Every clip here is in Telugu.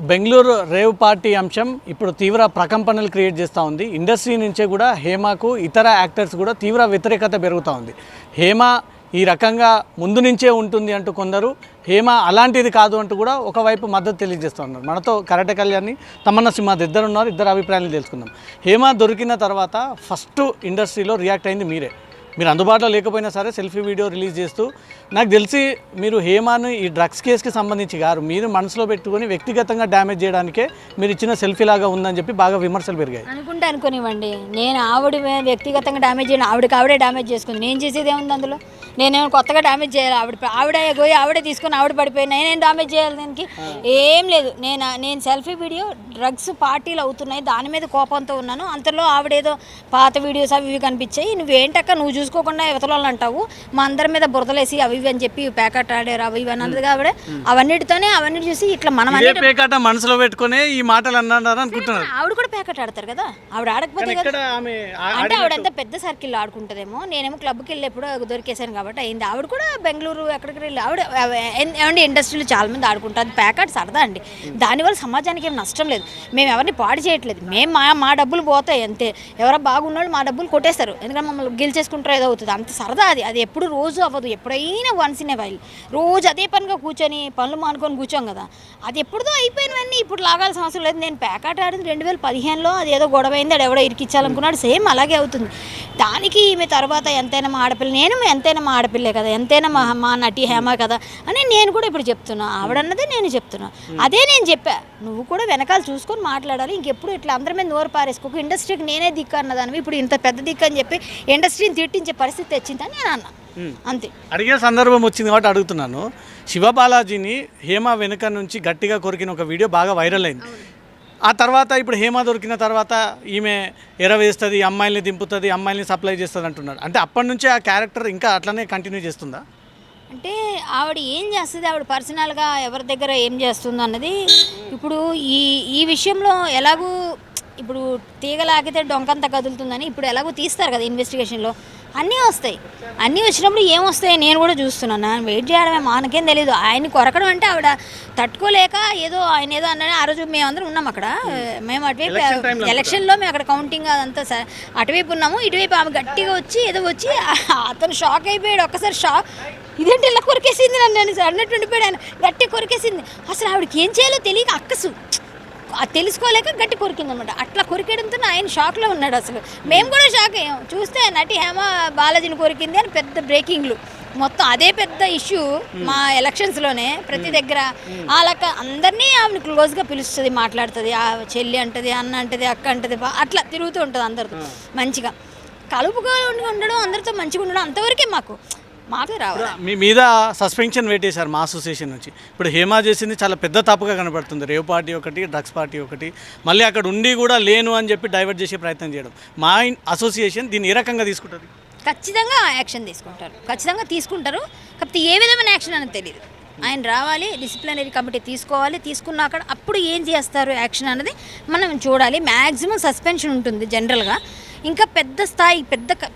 బెంగళూరు రేవ్ పార్టీ అంశం ఇప్పుడు తీవ్ర ప్రకంపనలు క్రియేట్ చేస్తూ ఉంది. ఇండస్ట్రీ నుంచే కూడా హేమకు ఇతర యాక్టర్స్ కూడా తీవ్ర వ్యతిరేకత పెరుగుతూ ఉంది. హేమ ఈ రకంగా ముందు నుంచే ఉంటుంది అంటూ కొందరు, హేమ అలాంటిది కాదు అంటూ కూడా ఒకవైపు మద్దతు తెలియజేస్తూ ఉన్నారు. మనతో కరాటే కళ్యాణి, తమన్నా సింహాద్రి ఇద్దరు ఉన్నారు. ఇద్దరు అభిప్రాయాలు తెలుసుకుందాం. హేమ దొరికిన తర్వాత ఫస్ట్ ఇండస్ట్రీలో రియాక్ట్ అయింది మీరే. మీరు అందుబాటులో లేకపోయినా సరే సెల్ఫీ వీడియో రిలీజ్ చేస్తూ, నాకు తెలిసి మీరు హేమాను ఈ డ్రగ్స్ కేసుకి సంబంధించి గారు మీరు మనసులో పెట్టుకొని వ్యక్తిగతంగా డ్యామేజ్ చేయడానికే మీరు ఇచ్చిన సెల్ఫీ లాగా ఉందని చెప్పి బాగా విమర్శలు పెరిగాయి. అనుకోనివ్వండి, నేను ఆవిడ వ్యక్తిగతంగా డ్యామేజ్ చేయను, ఆవిడే డ్యామేజ్ చేసుకుంది. నేను చేసేది ఏముంది అందులో? నేనేమో కొత్తగా డ్యామేజ్ చేయాలి? ఆవిడే తీసుకొని ఆవిడ పడిపోయి నేనేం డ్యామేజ్ చేయాలి? దానికి ఏం లేదు. నేను సెల్ఫీ వీడియో డ్రగ్స్ పార్టీలు అవుతున్నాయి, దాని మీద కోపంతో ఉన్నాను. అంతలో ఆవిడేదో పాత వీడియోస్ అవి ఇవి కనిపించాయి. నువ్వేంటక్క నువ్వు చూసుకోకుండా యువతలు అంటావు, మా అందరి మీద బురదలేసి అవి ఇవి అని చెప్పి ప్యాకెట్ ఆడారు అవి ఇవి అన్నది ఆవిడ. అవన్నీ చూసి ఇట్లా మనం ప్యాకెట్ మనసులో పెట్టుకునే ఈ మాటలు అన్నారు అనుకుంటున్నారు. ఆవిడ కూడా ప్యాకెట్ ఆడతారు కదా, ఆవిడ ఆడకపోతే కదా. అంటే ఆవిడంతా పెద్ద సర్కిల్ ఆడుకుంటుందేమో, నేనేమో క్లబ్కి వెళ్ళి ఎప్పుడో దొరికేసాను కాబట్టి అయింది. ఆవిడ కూడా బెంగళూరు ఎక్కడికి వెళ్ళి ఆవిడ ఏమంటే ఇండస్ట్రీలో చాలా మంది ఆడుకుంటారు. ప్యాకెట్ సరదా అండి, దానివల్ల సమాజానికి ఏం నష్టం లేదు. మేము ఎవరిని పాడు చేయట్లేదు. మేము మా డబ్బులు పోతాయి అంతే. ఎవరో బాగున్నాళ్ళు మా డబ్బులు కొట్టేస్తారు, ఎందుకంటే మమ్మల్ని గెలిచేసుకుంటారో ఏదో అవుతుంది. అంత సరదా అది ఎప్పుడు రోజు అవ్వదు, ఎప్పుడైనా వన్స్ ఇన్ ఏ వైల్. రోజు అదే పనిగా కూర్చొని పనులు మానుకొని కూర్చోం కదా, అది ఎప్పుడుదో అయిపోయినవన్నీ ఇప్పుడు లాగాల్సిన అవసరం లేదు. నేను ప్యాకెట్ ఆడింది 2015లో, అది ఏదో గొడవ అయింది, అది ఎవడో ఇరికిచ్చాలనుకున్నాడు, సేమ్ అలాగే అవుతుంది. దానికి ఈమె తర్వాత ఎంతైనా మా ఆడపిల్ల, ఎంతైనా మా ఆడపిల్లే కదా, ఎంతైనా మా నటి హేమ కదా అని నేను కూడా ఇప్పుడు చెప్తున్నా. ఆవిడన్నదే నేను చెప్తున్నా, అదే నేను చెప్పా. నువ్వు కూడా వెనకాల చూసుకొని మాట్లాడాలి. ఇంకెప్పుడు ఇట్లా అందరి మీద నోరు పారేసుకోకు. ఇండస్ట్రీకి నేనే దిక్కు అన్నదానివి ఇప్పుడు ఇంత పెద్ద దిక్కు అని చెప్పి ఇండస్ట్రీని తిట్టించే పరిస్థితి తెచ్చిందని నేను అన్నా. అంతే. అడిగే సందర్భం వచ్చింది కాబట్టి అడుగుతున్నాను. శివబాలాజీని హేమ వెనుక నుంచి గట్టిగా కొరికిన ఒక వీడియో బాగా వైరల్ అయింది. ఆ తర్వాత ఇప్పుడు హేమ దొరికిన తర్వాత ఈమె ఎరవేస్తుంది, అమ్మాయిల్ని దింపుతుంది, అమ్మాయిల్ని సప్లై చేస్తుంది అంటున్నాడు. అంటే అప్పటి నుంచే ఆ క్యారెక్టర్ ఇంకా అట్లనే కంటిన్యూ చేస్తుందా? అంటే ఆవిడ ఏం చేస్తుంది, ఆవిడ పర్సనల్గా ఎవరి దగ్గర ఏం చేస్తుందో అన్నది ఇప్పుడు ఈ విషయంలో ఎలాగూ ఇప్పుడు తీగలాగితే డొంకంతా కదులుతుందని ఇప్పుడు ఎలాగో తీస్తారు కదా ఇన్వెస్టిగేషన్లో, అన్నీ వస్తాయి. అన్నీ వచ్చినప్పుడు ఏమొస్తాయి నేను కూడా చూస్తున్నాను. వెయిట్ చేయడమే, మనకేం తెలియదు. ఆయన కొరకడం అంటే ఆవిడ తట్టుకోలేక ఆయన ఏదో అన్నాడు. ఆ రోజు మేమందరం ఉన్నాం అక్కడ, మేము అటువైపు ఎలక్షన్లో మేము అక్కడ కౌంటింగ్ అదంతా అటువైపు ఉన్నాము. ఇటువైపు ఆమె గట్టిగా వచ్చి ఏదో వచ్చి అతను షాక్ అయిపోయాడు. ఒక్కసారి షాక్, ఇదేంటి ఇలా కొరికేసింది నన్ను అన్నట్టు ఉండిపోయాడు. ఆయన గట్టి కొరికేసింది. అసలు ఆవిడకి ఏం చేయాలో తెలియక అక్కసు తెలుసుకోలేక గట్టి కొరికిందనమాట. అట్లా కొరికేయడంతో ఆయన షాక్లో ఉన్నాడు. అసలు మేము కూడా షాక్ అయ్యాం. చూస్తే నటి హేమ బాలాజీని కొరికింది అని పెద్ద బ్రేకింగ్లు, మొత్తం అదే పెద్ద ఇష్యూ మా ఎలక్షన్స్లోనే. ప్రతి దగ్గర అలాక అందరినీ ఆమెను క్లోజ్గా పిలుస్తుంది, మాట్లాడుతుంది. ఆ చెల్లి అంటది, అన్న అంటది, అక్క అంటది, అట్లా తిరుగుతూ ఉంటుంది అందరితో మంచిగా. కలుపుగా ఉండడం, అందరితో మంచిగా ఉండడం, అంతవరకే మాకు రావాలి. మీ మీద సస్పెన్షన్ వేటేశారు మా అసోసియేషన్ నుంచి. ఇప్పుడు హేమ చేసింది చాలా పెద్ద తప్పుగా కనబడుతుంది. రేవ్ పార్టీ ఒకటి, డ్రగ్స్ పార్టీ ఒకటి, మళ్ళీ అక్కడ ఉండి కూడా లేను అని చెప్పి డైవర్ట్ చేసే ప్రయత్నం చేయడం. మా అసోసియేషన్ దీన్ని ఏ రకంగా తీసుకుంటుంది? ఖచ్చితంగా యాక్షన్ తీసుకుంటారు. కాకపోతే ఏ విధమైన యాక్షన్ అనేది తెలియదు. ఆయన రావాలి, డిసిప్లినరీ కమిటీ తీసుకోవాలి. తీసుకున్నాక అప్పుడు ఏం చేస్తారు యాక్షన్ అన్నది మనం చూడాలి. మ్యాక్సిమం సస్పెన్షన్ ఉంటుంది జనరల్గా. ఇంకా పెద్ద స్థాయి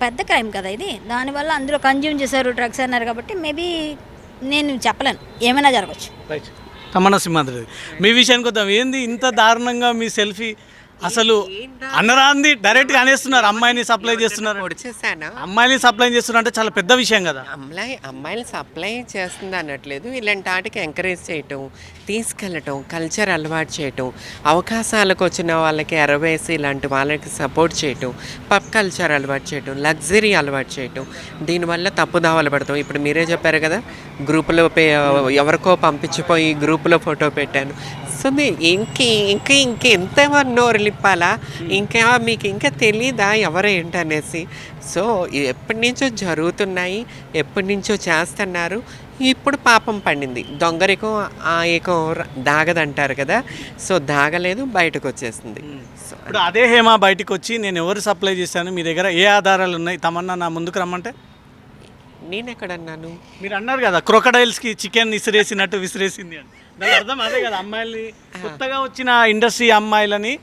పెద్ద క్రైమ్ కదా ఇది, దానివల్ల అందులో కన్జ్యూమ్ చేశారు, డ్రగ్స్ అన్నారు కాబట్టి మేబీ నేను చెప్పలేను, ఏమైనా జరగచ్చు. రైట్. తమన్నా సింహాద్రి, మీ విషయానికి వద్దాం. ఏంది ఇంత దారుణంగా మీ సెల్ఫీ? అసలు అన్నరాంది డైరెక్ట్గా అనేస్తున్నారు, అమ్మాయిని సప్లై చేస్తున్నారు. అమ్మాయిని సప్లై చేస్తున్నారు అంటే చాలా పెద్ద విషయం కదా. అమ్మాయిలు సప్లై చేస్తుంది అనట్లేదు. ఇలాంటి వాటికి ఎంకరేజ్ చేయటం, తీసుకెళ్ళటం, కల్చర్ అలవాటు చేయటం, అవకాశాలకు వచ్చిన వాళ్ళకి ఎరవేసి ఇలాంటి వాళ్ళకి సపోర్ట్ చేయటం, పబ్ కల్చర్ అలవాటు చేయటం, లగ్జరీ అలవాటు చేయటం, దీనివల్ల తప్పుదావలు పడతాం. ఇప్పుడు మీరే చెప్పారు కదా, గ్రూపులో ఎవరికో పంపించిపోయి గ్రూపులో ఫోటో పెట్టాను. సో ఇంకెంత నోరు లిప్పాలా? మీకు ఇంకా తెలీదా ఎవరు ఏంటనేసి? సో ఎప్పటి నుంచో జరుగుతున్నాయి, ఎప్పటి నుంచో చేస్తున్నారు. ఇప్పుడు పాపం పండింది. దొంగరికం ఏకం దాగదంటారు కదా, సో దాగలేదు, బయటకు వచ్చేసింది. సో ఇప్పుడు అదే హేమ బయటకు వచ్చి నేను ఎవరు సప్లై చేశాను, మీ దగ్గర ఏ ఆధారాలు ఉన్నాయి, తమన్నా నా ముందుకు రమ్మంటే నేను ఎక్కడన్నాను? మీరు అన్నారు కదా క్రొకడైల్స్కి చికెన్ విసిరేసినట్టు విసిరేసింది అని. దాని అర్థం అదే కదా, అమ్మాయిల్ని కొత్తగా వచ్చిన ఇండస్ట్రీ అమ్మాయిలని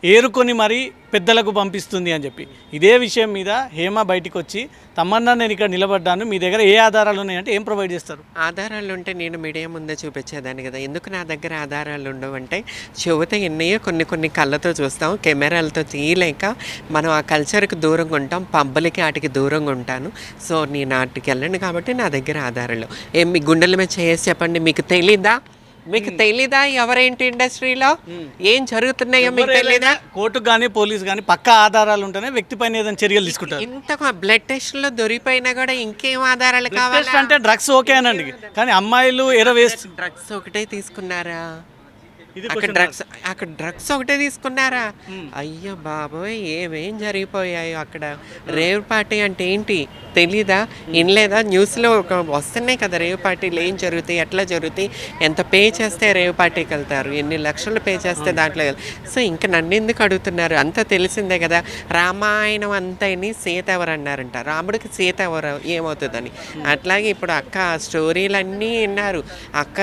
ఏరుకొని మరీ పెద్దలకు పంపిస్తుంది అని చెప్పి ఇదే విషయం మీద హేమ బయటికి వచ్చి తమన్నా నేను ఇక్కడ నిలబడ్డాను, మీ దగ్గర ఏ ఆధారాలు ఉన్నాయంటే ఏం ప్రొవైడ్ చేస్తారు? ఆధారాలు ఉంటే నేను మీడియా ముందే చూపించేదాన్ని కదా. ఎందుకు నా దగ్గర ఆధారాలు ఉండవంటే చెబితే ఎన్నయో కొన్ని కళ్ళతో చూస్తాం, కెమెరాలతో తీయలేక మనం ఆ కల్చర్కి దూరంగా ఉంటాం, పబ్బులకి వాటికి దూరంగా ఉంటాను. సో నేను వాటికి వెళ్ళండి కాబట్టి నా దగ్గర ఆధారాలు ఏం మీ గుండెల మీద చేసి చెప్పండి. మీకు తెలీదా ఎవరేంటి ఇండస్ట్రీలో ఏం జరుగుతున్నాయో మీకు తెలీదా? కోర్టుకు కానీ పోలీసు కానీ పక్కా ఆధారాలు ఉంటేనే వ్యక్తి పైన ఏదైనా చర్యలు తీసుకుంటారు. ఇంత బ్లడ్ టెస్ట్లో దొరికిపోయినా కూడా ఇంకేం ఆధారాలు కావాలి? అంటే డ్రగ్స్ ఓకే అనండి, కానీ అమ్మాయిలు డ్రగ్స్ ఒకటే తీసుకున్నారా? అక్కడ డ్రగ్స్ ఒకటే తీసుకున్నారా? అయ్యో బాబోయ్, ఏమేం జరిగిపోయాయో అక్కడ. రేవ్ పార్టీ అంటే ఏంటి తెలీదా? వినలేదా? న్యూస్లో వస్తున్నాయి కదా రేవ్ పార్టీలు ఏం జరుగుతాయి, ఎట్లా జరుగుతాయి, ఎంత పే చేస్తే రేవ్ పార్టీకి వెళ్తారు, ఎన్ని లక్షలు పే చేస్తే దాంట్లో. సో ఇంకా నన్ను ఎందుకు అడుగుతున్నారు? అంతా తెలిసిందే కదా. రామాయణం అంతని సీత ఎవరు అన్నారంట, రాముడికి సీత ఎవరు ఏమవుతుందని. అట్లాగే ఇప్పుడు అక్క స్టోరీలన్నీ విన్నారు. అక్క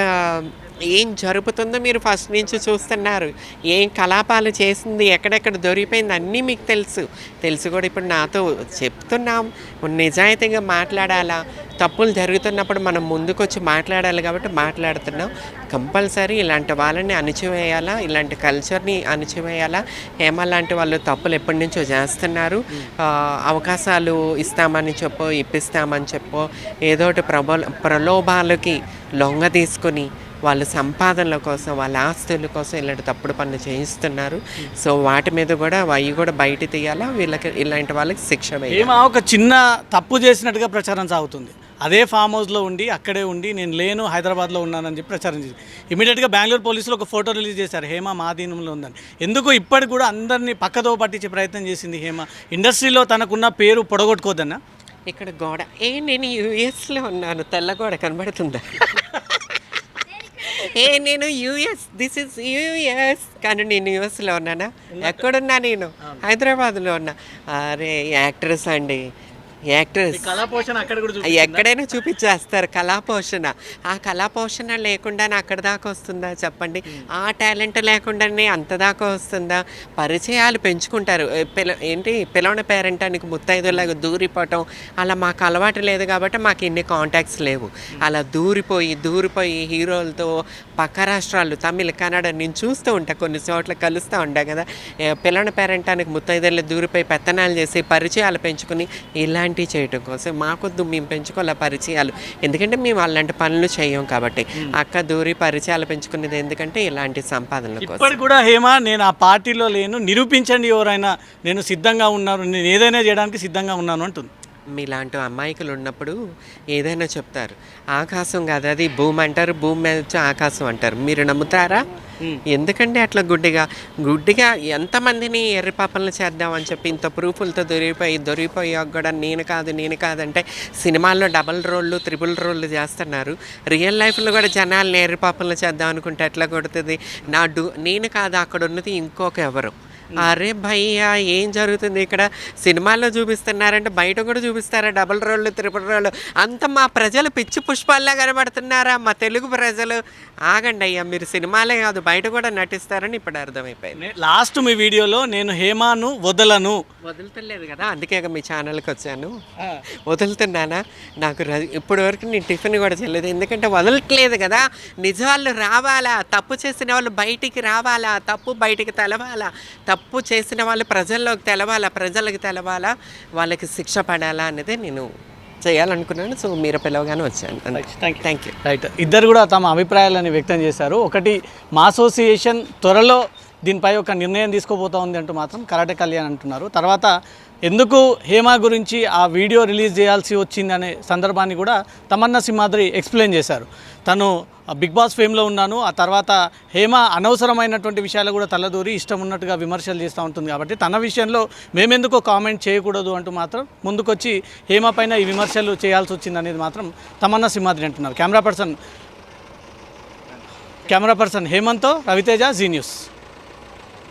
ఏం జరుగుతుందో మీరు ఫస్ట్ నుంచి చూస్తున్నారు. ఏం కలాపాలు చేసింది, ఎక్కడెక్కడ దొరికిపోయింది అన్నీ మీకు తెలుసు కూడా. ఇప్పుడు నాతో చెప్తున్నాం, నిజాయితీగా మాట్లాడాలా, తప్పులు జరుగుతున్నప్పుడు మనం ముందుకొచ్చి మాట్లాడాలి కాబట్టి మాట్లాడుతున్నాం. కంపల్సరీ ఇలాంటి వాళ్ళని అణిచివేయాలా, ఇలాంటి కల్చర్ని అణిచివేయాలా. లాంటి వాళ్ళు తప్పులు ఎప్పటి నుంచో చేస్తున్నారు. అవకాశాలు ఇస్తామని చెప్పో, ఇప్పిస్తామని చెప్పో, ఏదోటి ప్రలోభాలకి లొంగ తీసుకొని వాళ్ళ సంపాదనల కోసం, వాళ్ళ ఆస్తుల కోసం ఇలాంటి తప్పుడు పనులు చేయిస్తున్నారు. సో వాటి మీద కూడా అవి కూడా బయట తీయాలా, వీళ్ళకి ఇలాంటి వాళ్ళకి శిక్ష వేయాలి. ఒక చిన్న తప్పు చేసినట్టుగా ప్రచారం సాగుతుంది. అదే ఫామ్ హౌస్లో ఉండి అక్కడే ఉండి నేను లేను హైదరాబాద్లో ఉన్నానని చెప్పి ప్రచారం చేసి ఇమీడియట్గా బెంగళూరు పోలీసులు ఒక ఫోటో రిలీజ్ చేశారు, హేమ మా అధీనంలో ఉందని. ఎందుకు ఇప్పటికి కూడా అందరినీ పక్కదో పట్టించే ప్రయత్నం చేసింది హేమ? ఇండస్ట్రీలో తనకున్న పేరు పొడగొట్టుకోదన్నా? ఇక్కడ గోడ నేను యూఎస్లో ఉన్నాను, తెల్ల గోడ కనబడుతుందా? నేను దిస్ ఇస్ యూఎస్, కానీ నేను యూఎస్లో ఉన్నానా? ఎక్కడున్నా? నేను హైదరాబాద్లో ఉన్నా. అరే యాక్ట్రెస్ అండి, యాక్ట్రెస్ ఎక్కడైనా చూపించేస్తారు కళాపోషణ. ఆ కళాపోషణ లేకుండా అక్కడ దాకా వస్తుందా చెప్పండి? ఆ టాలెంట్ లేకుండానే అంత దాకా వస్తుందా? పరిచయాలు పెంచుకుంటారు. పిలవన పేరెంటానికి ముత్తైదులాగా దూరిపోవటం అలా మాకు అలవాటు లేదు కాబట్టి మాకు ఇన్ని కాంటాక్ట్స్ లేవు. అలా దూరిపోయి హీరోలతో పక్క రాష్ట్రాలు తమిళ కన్నడ నేను చూస్తూ ఉంటా, కొన్ని చోట్ల కలుస్తూ ఉంటా కదా. పిలవన పేరెంటానికి ముత్తైదులు దూరిపోయి పెత్తనాలు చేసి పరిచయాలు పెంచుకుని ఇలాంటి చేయటం కోసం మాకొద్దు, మేము పెంచుకోవాలి పరిచయాలు. ఎందుకంటే మేము అలాంటి పనులు చేయం కాబట్టి. అక్క దూరి పరిచయాలు పెంచుకునేది ఎందుకంటే ఇలాంటి సంపాదనల కోసం. ఇప్పుడు కూడా హేమ నేను ఆ పార్టీలో లేను, నిరూపించండి ఎవరైనా, నేను సిద్ధంగా ఉన్నాను, నేను ఏదైనా చేయడానికి సిద్ధంగా ఉన్నాను అంటుంది. మీలాంటి అమ్మాయికులు ఉన్నప్పుడు ఏదైనా చెప్తారు. ఆకాశం కాదు అది భూమి అంటారు, భూమి మీద వచ్చి ఆకాశం అంటారు. మీరు నమ్ముతారా? ఎందుకంటే అట్లా గుడ్డిగా ఎంతమందిని ఎర్రిపాపలను చేద్దామని చెప్పి ఇంత ప్రూఫ్లతో దొరికిపోయాక కూడా నేను కాదంటే సినిమాల్లో డబల్ రోళ్ళు, త్రిబుల్ రోళ్ళు చేస్తున్నారు. రియల్ లైఫ్లో కూడా జనాల్ని ఎర్రిపాపలను చేద్దాం అనుకుంటే ఎట్లా కొడుతుంది? నేను కాదు, అక్కడ ఉన్నది ఇంకొక ఎవరు. అరే భయ్యా ఏం జరుగుతుంది ఇక్కడ? సినిమాల్లో చూపిస్తున్నారంటే బయట కూడా చూపిస్తారా డబల్ రోళ్ళు, త్రిపుల్ రోళ్ళు? అంత మా ప్రజలు పిచ్చి పుష్పాల్లా కనబడుతున్నారా మా తెలుగు ప్రజలు? ఆగండి అయ్యా, మీరు సినిమాలే కాదు బయట కూడా నటిస్తారని ఇప్పుడు అర్థమైపోయింది. లాస్ట్ మీ వీడియోలో నేను హేమాను వదులుతలేదు కదా, అందుకే మీ ఛానల్కి వచ్చాను. వదులుతున్నానా? నాకు ఇప్పటి వరకు నేను టిఫిన్ కూడా చేయలేదు, ఎందుకంటే వదలట్లేదు కదా. నిజాలు రావాలా, తప్పు చేసిన వాళ్ళు బయటికి రావాలా, తప్పు బయటికి తెలవాలా, తప్పు చేసిన వాళ్ళు ప్రజలకు తెలవాలా, వాళ్ళకి శిక్ష పడాలా అనేది నేను చేయాలనుకున్నాను. సో మీరు పిలవగానే వచ్చాను. Thank you. రైట్, ఇద్దరు కూడా తమ అభిప్రాయాలను వ్యక్తం చేశారు. ఒకటి, మా అసోసియేషన్ త్వరలో దీనిపై ఒక నిర్ణయం తీసుకోబోతా ఉంది అంటూ మాత్రం కరాటే కళ్యాణ్ అంటున్నారు. తర్వాత ఎందుకు హేమ గురించి ఆ వీడియో రిలీజ్ చేయాల్సి వచ్చింది అనే సందర్భాన్ని కూడా తమన్నా సింహాద్రి ఎక్స్ప్లెయిన్ చేశారు. తను బిగ్ బాస్ ఫేమ్లో ఉన్నాను, ఆ తర్వాత హేమ అనవసరమైనటువంటి విషయాలు కూడా తలదూరి ఇష్టం ఉన్నట్టుగా విమర్శలు చేస్తూ ఉంటుంది కాబట్టి తన విషయంలో మేమెందుకో కామెంట్ చేయకూడదు అంటూ మాత్రం ముందుకొచ్చి హేమ పైన ఈ విమర్శలు చేయాల్సి వచ్చింది అనేది మాత్రం తమన్నా సింహాద్రి అంటున్నారు. కెమెరా పర్సన్ హేమంత్తో రవితేజ, జీ న్యూస్.